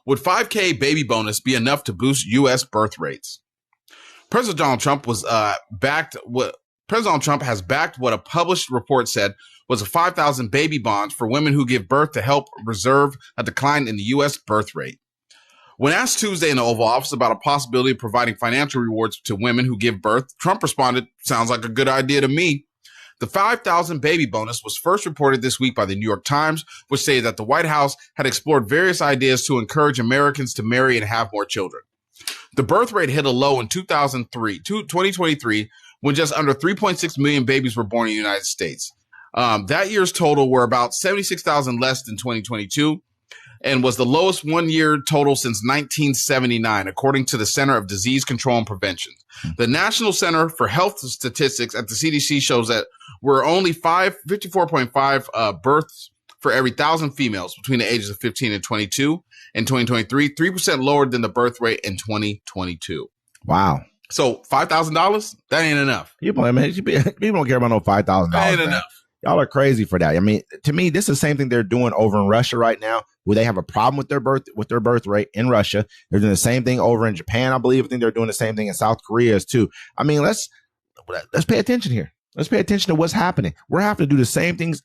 Would 5K baby bonus be enough to boost U.S. birth rates? President Donald Trump has backed what a published report said was a 5,000 baby bond for women who give birth to help reserve a decline in the U.S. birth rate. When asked Tuesday in the Oval Office about a possibility of providing financial rewards to women who give birth, Trump responded, "Sounds like a good idea to me." The 5,000 baby bonus was first reported this week by the New York Times, which stated that the White House had explored various ideas to encourage Americans to marry and have more children. The birth rate hit a low in 2023, when just under 3.6 million babies were born in the United States. That year's total were about 76,000 less than 2022 and was the lowest one-year total since 1979, according to the Center of Disease Control and Prevention. The National Center for Health Statistics at the CDC shows that we're only 54.5 births for every 1,000 females between the ages of 15 and 22 in 2023, 3% lower than the birth rate in 2022. Wow. So $5,000, that ain't enough. People don't care about no $5,000. That ain't enough. Y'all are crazy for that. I mean, to me, this is the same thing they're doing over in Russia right now, where they have a problem with their birth rate in Russia. They're doing the same thing over in Japan, I believe. I think they're doing the same thing in South Korea too. I mean, let's pay attention here. Let's pay attention to what's happening. We're having to do the same things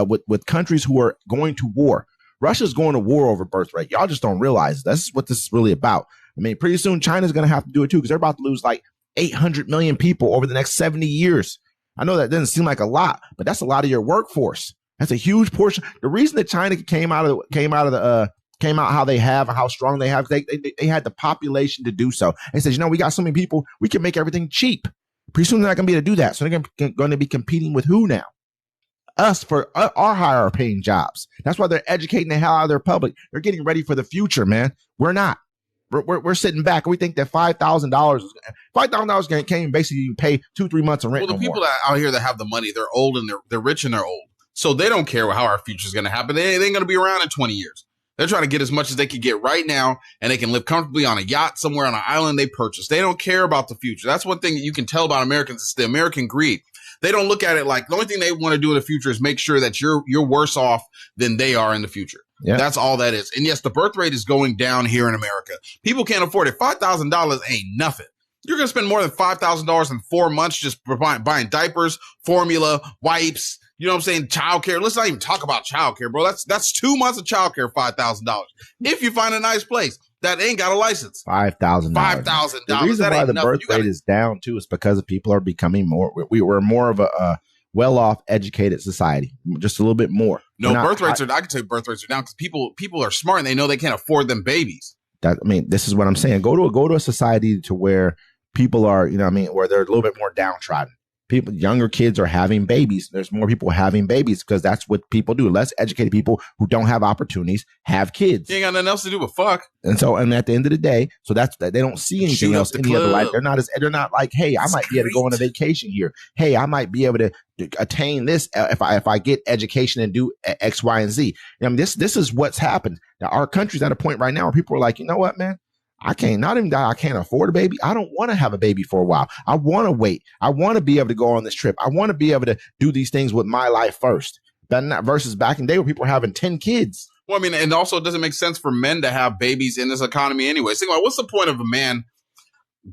with countries who are going to war. Russia's going to war over birth rate. Y'all just don't realize that's what this is really about. I mean, pretty soon China's going to have to do it too, because they're about to lose like 800 million people over the next 70 years. I know that doesn't seem like a lot, but that's a lot of your workforce. That's a huge portion. The reason that China came out how they have and how strong they have, they had the population to do so. They said, we got so many people, we can make everything cheap. Pretty soon they're not going to be able to do that. So they're going to be competing with who now? Us for our higher paying jobs. That's why they're educating the hell out of their public. They're getting ready for the future, man. We're not. We're sitting back. We think that $5,000 can't even basically pay 2-3 months of rent. Well, the people that out here that have the money, they're old and they're rich and they're old. So they don't care how our future is going to happen. They ain't going to be around in 20 years. They're trying to get as much as they can get right now, and they can live comfortably on a yacht somewhere on an island they purchased. They don't care about the future. That's one thing that you can tell about Americans. It's the American greed. They don't look at it like the only thing they want to do in the future is make sure that you're worse off than they are in the future. Yeah. That's all that is. And yes, the birth rate is going down here in America. People can't afford it. $5,000 ain't nothing. You're going to spend more than $5,000 in 4 months just buying diapers, formula, wipes, you know what I'm saying? Childcare. Let's not even talk about childcare, bro. That's 2 months of childcare, $5,000. If you find a nice place that ain't got a license. $5,000. $5,000. The reason why the birth rate is down too is because of people are becoming more. We're more of a well-off, educated society, just a little bit more. No, birth rates are. I can tell you, birth rates are down because people are smart and they know they can't afford them babies. This is what I'm saying. Go to a society to where people are, where they're a little bit more downtrodden. Younger kids are having babies. There's more people having babies because that's what people do. Less educated people who don't have opportunities have kids. You ain't got nothing else to do but fuck. And at the end of the day, so they don't see anything else in the other life. They're not like, hey, I might be able to go on a vacation here. Hey, I might be able to attain this if I get education and do X, Y, and Z. This is what's happened. Now, our country's at a point right now where people are like, you know what, man? I can't afford a baby. I don't want to have a baby for a while. I want to wait. I want to be able to go on this trip. I want to be able to do these things with my life first. Versus back in the day where people were having 10 kids. Well, and also it doesn't make sense for men to have babies in this economy anyway. Think about what's the point of a man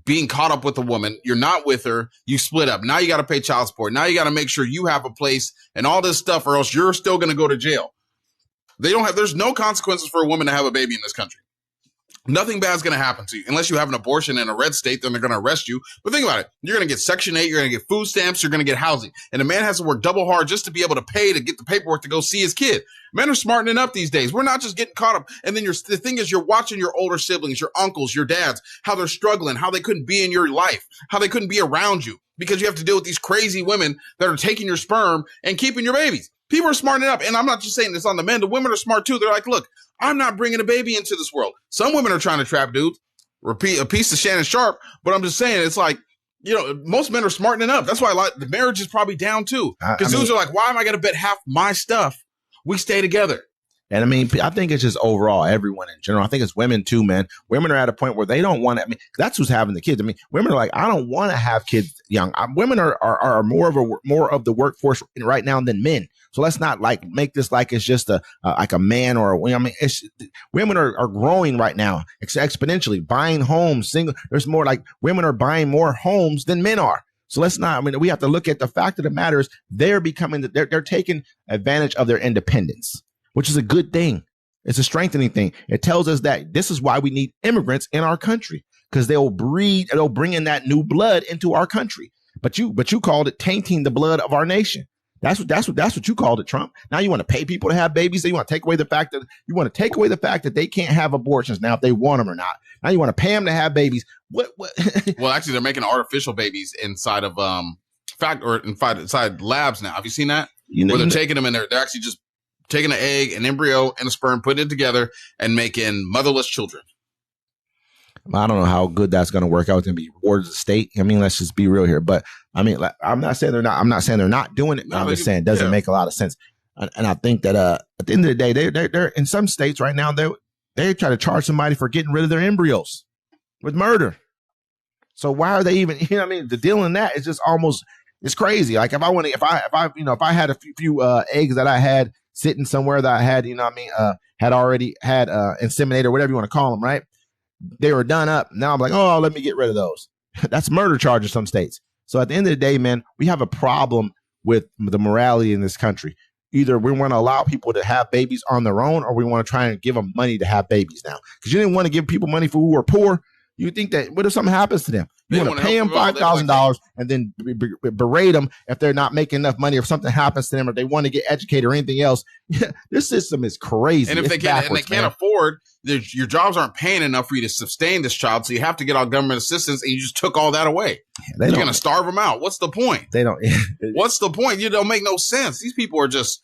being caught up with a woman? You're not with her. You split up. Now you got to pay child support. Now you got to make sure you have a place and all this stuff, or else you're still going to go to jail. There's no consequences for a woman to have a baby in this country. Nothing bad's going to happen to you unless you have an abortion in a red state. Then they're going to arrest you. But think about it. You're going to get Section 8. You're going to get food stamps. You're going to get housing. And a man has to work double hard just to be able to pay to get the paperwork to go see his kid. Men are smartening up these days. We're not just getting caught up. And then the thing is, you're watching your older siblings, your uncles, your dads, how they're struggling, how they couldn't be in your life, how they couldn't be around you because you have to deal with these crazy women that are taking your sperm and keeping your babies. People are smartening up. And I'm not just saying this on the men. The women are smart too. They're like, look, I'm not bringing a baby into this world. Some women are trying to trap dudes. Repeat a piece of Shannon Sharp. But I'm just saying, it's like, most men are smartening up. That's why the marriage is probably down too. Because dudes are like, why am I going to bet half my stuff? We stay together. And I mean, I think it's just overall everyone in general. I think it's women too, man. Women are at a point where they don't want to. I mean, that's who's having the kids. I mean, women are like, I don't want to have kids young. Women are more of the workforce right now than men. So let's not like make this like it's just like a man or I mean, women are growing right now exponentially, buying homes. There's more like women are buying more homes than men are. So let's not. I mean, we have to look at the fact of the matter is they're taking advantage of their independence, which is a good thing. It's a strengthening thing. It tells us that this is why we need immigrants in our country, because they'll bring in that new blood into our country. But you called it tainting the blood of our nation. That's what you called it, Trump. Now you want to pay people to have babies. So you want to take away the fact that they can't have abortions now if they want them or not. Now you want to pay them to have babies. What? Well, actually, they're making artificial babies inside of inside labs now. Have you seen that? Where they're taking them and they're actually just taking an egg, an embryo, and a sperm, putting it together, and making motherless children. I don't know how good that's going to work out. It's going to be rewarded to the state. I mean, let's just be real here. But I mean, like, I'm not saying they're not doing it. I'm just saying it doesn't make a lot of sense. And I think that at the end of the day, they're in some states right now. They try to charge somebody for getting rid of their embryos with murder. So why are they even? You know what I mean? The deal in that is just almost it's crazy. Like if I had a few eggs that I had sitting somewhere that I had, had already had inseminated or whatever you want to call them, right? They were done up. Now I'm like, oh, let me get rid of those. That's murder charge in some states. So at the end of the day, man, we have a problem with the morality in this country. Either we want to allow people to have babies on their own, or we want to try and give them money to have babies now. Because you didn't want to give people money for who are poor. You think that what if something happens to them? You want to pay them $5,000 and then berate them if they're not making enough money, if something happens to them, or they want to get educated or anything else. This system is crazy. And if they can't afford, your jobs aren't paying enough for you to sustain this child, so you have to get all government assistance, and you just took all that away. You're going to starve them out. What's the point? They don't. What's the point? You don't make no sense. These people are just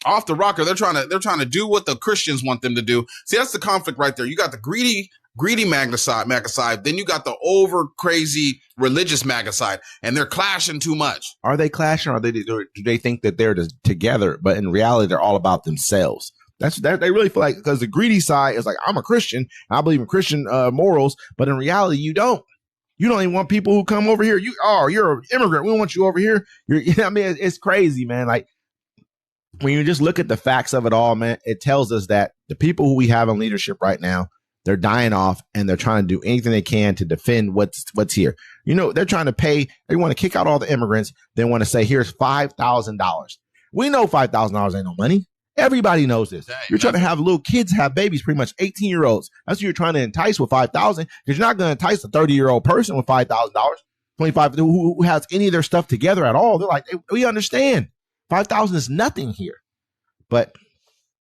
off the rocker. They're trying to do what the Christians want them to do. See, that's the conflict right there. You got the greedy MAGA side, then you got the over crazy religious MAGA side, and they're clashing too much. Are they clashing, or do they think that they're together, but in reality they're all about themselves? They really feel like, because the greedy side is like, I'm a Christian, I believe in Christian morals, but in reality you don't even want people who come over here. You're an immigrant, we don't want you over here. I mean, it's crazy, man. Like, when you just look at the facts of it all, man, it tells us that the people who we have in leadership right now, they're dying off, and they're trying to do anything they can to defend what's here. They're trying to pay. They want to kick out all the immigrants. They want to say, here's $5,000. We know $5,000 ain't no money. Everybody knows this. Dang, you're trying to have little kids have babies, pretty much 18-year-olds. That's who you're trying to entice with $5,000, because you're not going to entice a 30-year-old person with $5,000, 25 who has any of their stuff together at all. They're like, we understand. 5,000 is nothing here. But